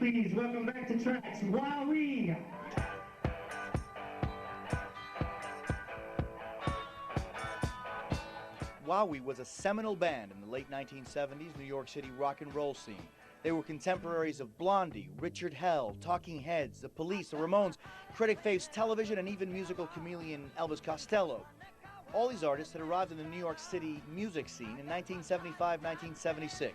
please welcome back to tracks, Wowii. Wowii was a seminal band in the late 1970s New York City rock and roll scene. They were contemporaries of Blondie, Richard Hell, Talking Heads, The Police, The Ramones, Critic Faves Television, and even musical chameleon Elvis Costello. All these artists had arrived in the New York City music scene in 1975-1976.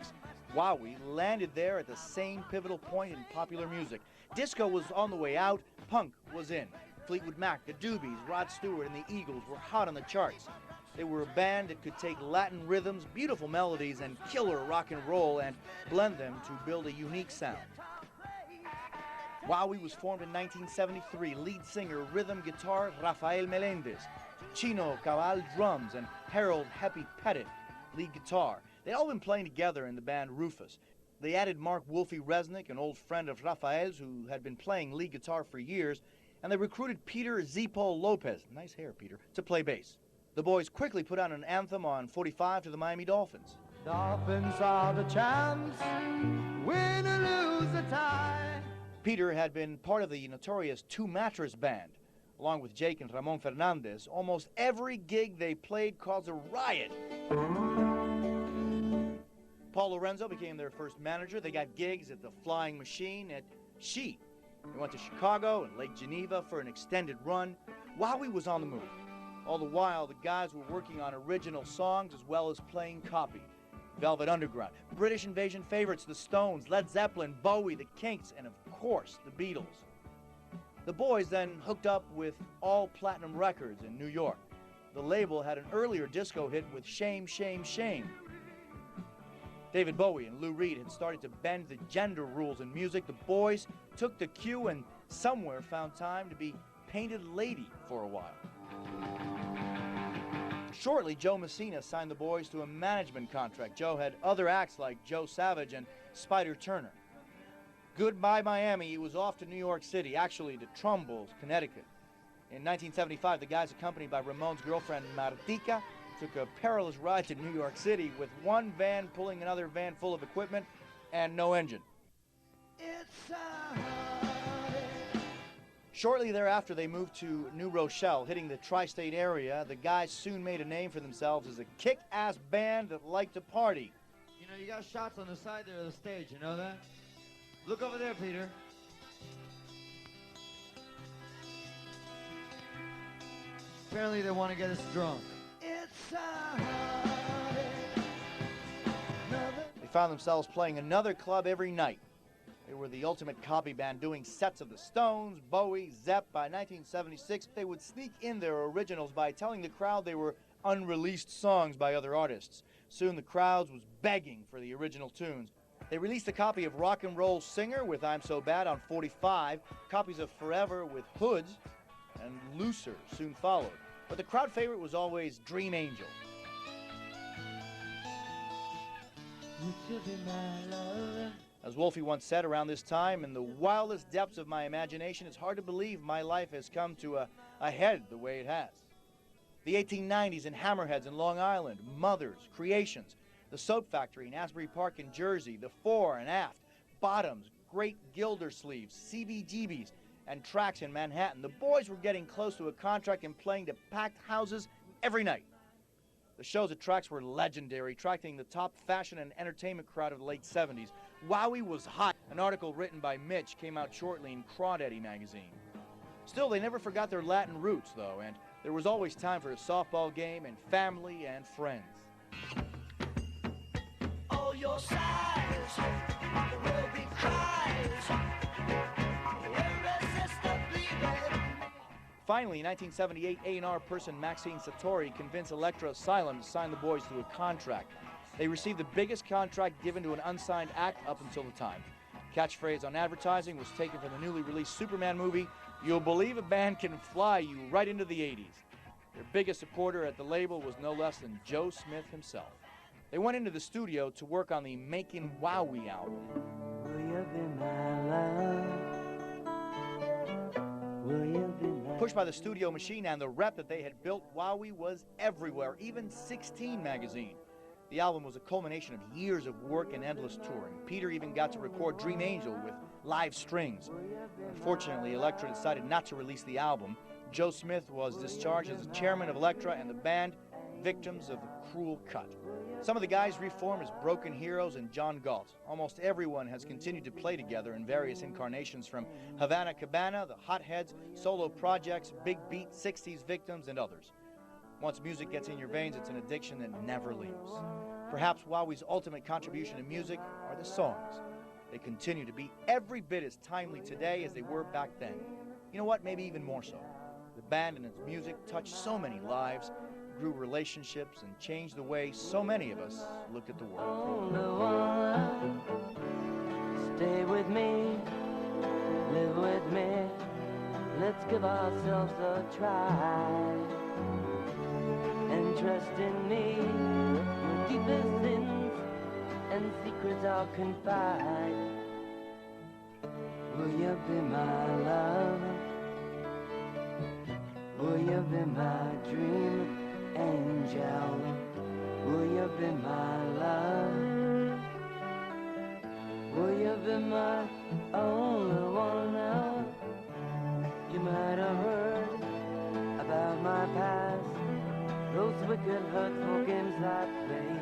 Wowii landed there at the same pivotal point in popular music. Disco was on the way out, punk was in. Fleetwood Mac, the Doobies, Rod Stewart, and the Eagles were hot on the charts. They were a band that could take Latin rhythms, beautiful melodies, and killer rock and roll and blend them to build a unique sound. Wowii was formed in 1973. Lead singer, rhythm guitar, Rafael Melendez. Chino Cabal, drums, and Harold Happy Pettit, lead guitar. They'd all been playing together in the band Rufus. They added Mark Wolfie Resnick, an old friend of Rafael's who had been playing lead guitar for years, and they recruited Peter Zipo Lopez, nice hair, Peter, to play bass. The boys quickly put out an anthem on 45 to the Miami Dolphins. Dolphins are the champs, win or lose the tie. Peter had been part of the notorious Two Mattress Band. Along with Jake and Ramon Fernandez, almost every gig they played caused a riot. Paul Lorenzo became their first manager. They got gigs at the Flying Machine at She. They went to Chicago and Lake Geneva for an extended run. Wowii was on the move. All the while, the guys were working on original songs as well as playing copy. Velvet Underground, British Invasion favorites, the Stones, Led Zeppelin, Bowie, the Kinks, and of course, the Beatles. The boys then hooked up with All Platinum Records in New York. The label had an earlier disco hit with Shame, Shame, Shame. David Bowie and Lou Reed had started to bend the gender rules in music. The boys took the cue and somewhere found time to be painted lady for a while. Shortly, Joe Messina signed the boys to a management contract. Joe had other acts like Joe Savage and Spider Turner. Goodbye Miami, he was off to New York City, actually to Trumbull, Connecticut. In 1975, the guys, accompanied by Ramon's girlfriend Martica, took a perilous ride to New York City with one van pulling another van full of equipment and no engine. It's Shortly thereafter, they moved to New Rochelle, hitting the tri-state area. The guys soon made a name for themselves as a kick-ass band that liked to party. You know, you got shots on the side there of the stage, you know that? Look over there, Peter. Apparently they want to get us drunk. They found themselves playing another club every night. They were the ultimate copy band, doing sets of the Stones, Bowie, Zepp. By 1976, they would sneak in their originals by telling the crowd they were unreleased songs by other artists. Soon the crowd was begging for the original tunes. They released a copy of Rock and Roll Singer with I'm So Bad on 45, copies of Forever with Hoods, and Looser soon followed. But the crowd favorite was always Dream Angel. As Wolfie once said, around this time, in the wildest depths of my imagination, it's hard to believe my life has come to a head the way it has. The 1890s in Hammerheads in Long Island, Mothers, Creations, the Soap Factory in Asbury Park in Jersey, the Fore and Aft, Bottoms, Great Gildersleeves, CBGBs, and tracks in Manhattan. The boys were getting close to a contract and playing to packed houses every night. The shows at tracks were legendary, attracting the top fashion and entertainment crowd of the late 70s. Wowii was hot. An article written by Mitch came out shortly in Crawdaddy magazine. Still, they never forgot their Latin roots, though, and there was always time for a softball game and family and friends. All your sighs will be cries. Finally, in 1978, A&R person Maxine Satori convinced Electra Asylum to sign the boys to a contract. They received the biggest contract given to an unsigned act up until the time. Catchphrase on advertising was taken from the newly released Superman movie, "You'll believe a band can fly you right into the 80s. Their biggest supporter at the label was no less than Joe Smith himself. They went into the studio to work on the Makin' Wowii album. Will you be my love? Will you be my Pushed by the studio machine and the rep that they had built, Wowii was everywhere, even 16 magazine. The album was a culmination of years of work and endless touring. Peter even got to record Dream Angel with live strings. Unfortunately, Elektra decided not to release the album. Joe Smith was discharged as the chairman of Elektra, and the band victims of a cruel cut. Some of the guys reformed as Broken Heroes and John Galt. Almost everyone has continued to play together in various incarnations, from Havana Cabana, the Hotheads, solo projects, Big Beat, 60s Victims, and others. Once music gets in your veins, it's an addiction that never leaves. Perhaps Wowie's ultimate contribution to music are the songs. They continue to be every bit as timely today as they were back then. You know what? Maybe even more so. The band and its music touched so many lives, grew relationships, and changed the way so many of us look at the world. Stay with me, live with me, let's give ourselves a try. And trust in me, your deepest sins and secrets I'll confide. Will you be my love? Will you be my dream angel? Will you be my love? Will you be my only one now? You might have heard about my past, those wicked, hurtful games I played.